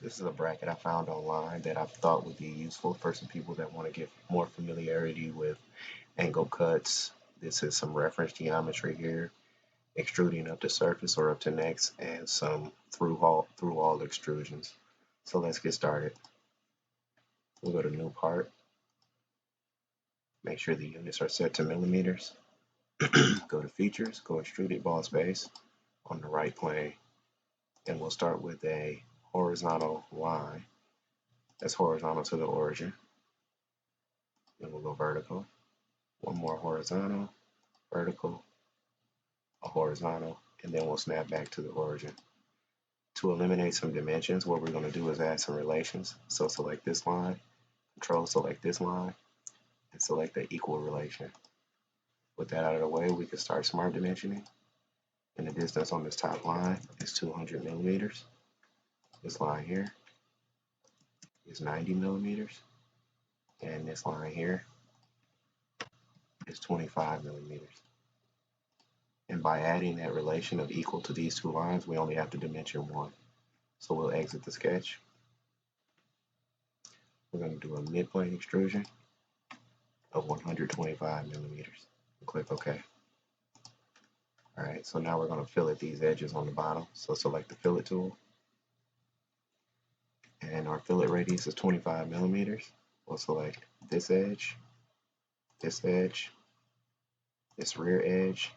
This is a bracket I found online that I thought would be useful for some people that want to get more familiarity with angle cuts. This is some reference geometry here, extruding up to surface or up to next, and some through wall extrusions. So let's get started. We'll go to new part. Make sure the units are set to millimeters. Go to features, go extruded ball space on the right plane, and we'll start with a horizontal line that's horizontal to the origin. Then we'll go vertical, one more horizontal, vertical, a horizontal, and then we'll snap back to the origin. To eliminate some dimensions, what we're going to do is add some relations. So select this line, control select this line, and select the equal relation. With that out of the way, we can start smart dimensioning. And the distance on this top line is 200 millimeters. This line here is 90 millimeters. And this line here is 25 millimeters. And by adding that relation of equal to these two lines, we only have to dimension one. So we'll exit the sketch. We're going to do a midplane extrusion of 125 millimeters. Click OK. All right, so now we're going to fillet these edges on the bottom. So select the fillet tool. And our fillet radius is 25 millimeters. We'll select this edge, this rear edge,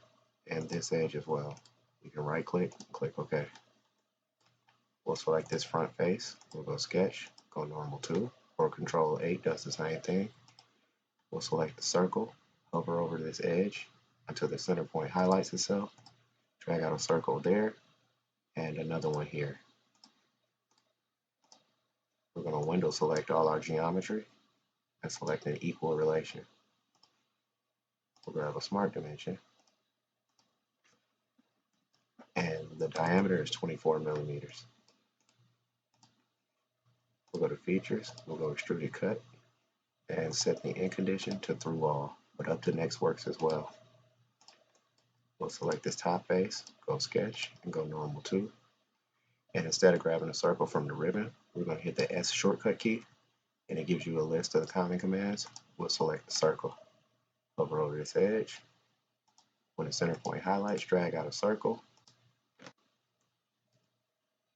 and this edge as well. You can right click, click OK. We'll select this front face. We'll go sketch, go normal 2, or control 8 does the same thing. We'll select the circle, hover over this edge until the center point highlights itself. Drag out a circle there and another one here. We're going to window select all our geometry and select an equal relation. We'll grab a smart dimension, and the diameter is 24 millimeters. We'll go to features, we'll go extruded cut, and set the end condition to through wall, but up to next works as well. We'll select this top face, go sketch, and go normal 2. And instead of grabbing a circle from the ribbon, we're going to hit the S shortcut key, and it gives you a list of the common commands. We'll select the circle, hover over this edge. When the center point highlights, drag out a circle.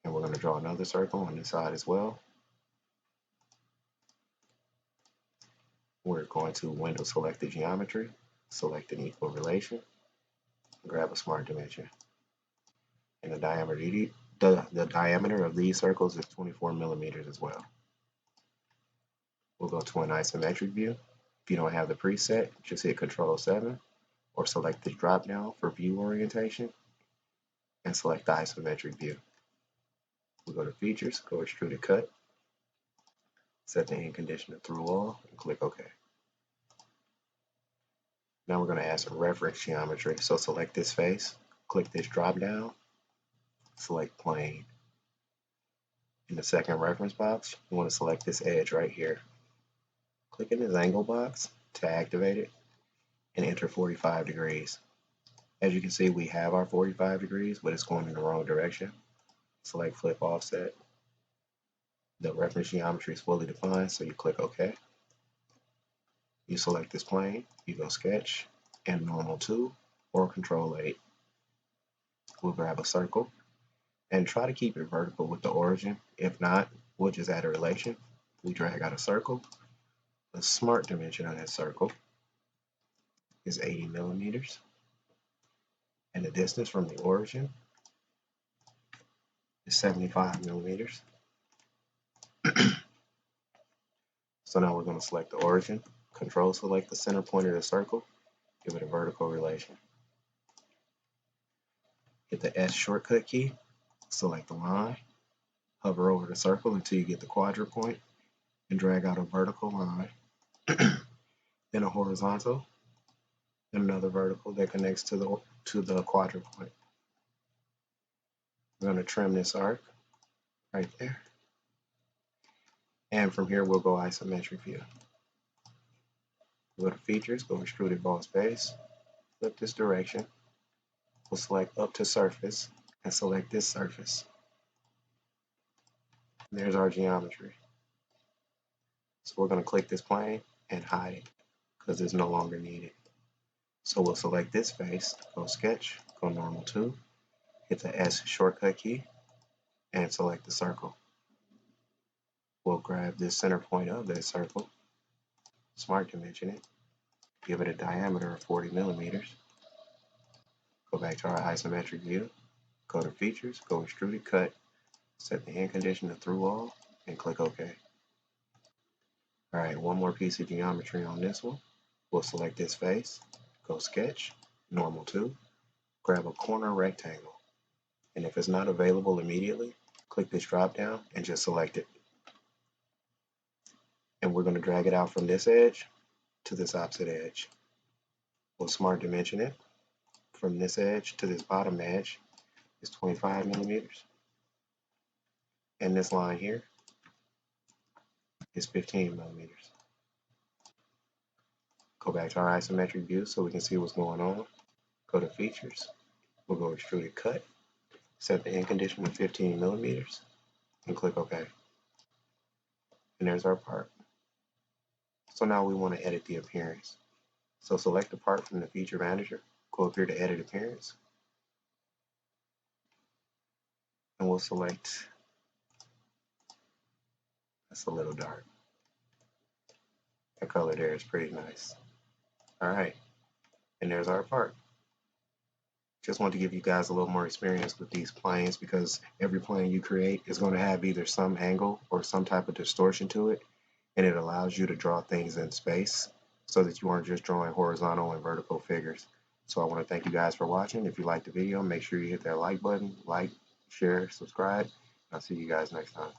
And we're going to draw another circle on this side as well. We're going to window select the geometry, select an equal relation, grab a smart dimension. And the diameter of these circles is 24 millimeters as well. We'll go to an isometric view. If you don't have the preset, just hit Control 7 or select the drop down for view orientation and select the isometric view. We'll go to features, go extruded cut, set the end condition to through wall, and click OK. Now we're going to add some reference geometry. So select this face, click this drop down, select plane. In the second reference box, you want to select this edge right here. Click in this angle box to activate it and enter 45 degrees. As you can see, we have our 45 degrees, but it's going in the wrong direction. Select flip offset. The reference geometry is fully defined, so you click OK. You select this plane, you go sketch and normal 2 or control 8. We'll grab a circle and try to keep it vertical with the origin. If not, we'll just add a relation. We drag out a circle. The smart dimension on that circle is 80 millimeters. And the distance from the origin is 75 millimeters. So now we're going to select the origin, control select the center point of the circle, give it a vertical relation. Hit the S shortcut key, select the line, hover over the circle until you get the quadrant point, and drag out a vertical line, then a horizontal, and another vertical that connects to the quadrant point. We're going to trim this arc right there. And from here, we'll go isometric view. Go to features, go extruded ball space, flip this direction. We'll select up to surface and select this surface. And there's our geometry. So we're going to click this plane and hide it because it's no longer needed. So we'll select this face, go sketch, go normal 2, hit the S shortcut key, and select the circle. We'll grab this center point of that circle, smart dimension it, give it a diameter of 40 millimeters, go back to our isometric view, go to features, go extruded cut, set the end condition to through all, and click OK. Alright, one more piece of geometry on this one. We'll select this face, go sketch, normal 2, grab a corner rectangle, and if it's not available immediately, click this drop down and just select it. And we're going to drag it out from this edge to this opposite edge. We'll smart dimension it. From this edge to this bottom edge is 25 millimeters. And this line here is 15 millimeters. Go back to our isometric view so we can see what's going on. Go to features. We'll go extruded cut. Set the end condition to 15 millimeters and click OK. And there's our part. So now we want to edit the appearance. So select the part from the feature manager, go up here to edit appearance, and we'll select, that's a little dark. That color there is pretty nice. Alright, and there's our part. Just want to give you guys a little more experience with these planes because every plane you create is going to have either some angle or some type of distortion to it, and it allows you to draw things in space so that you aren't just drawing horizontal and vertical figures. So I want to thank you guys for watching. If you liked the video, make sure you hit that like button, like, share, subscribe. I'll see you guys next time.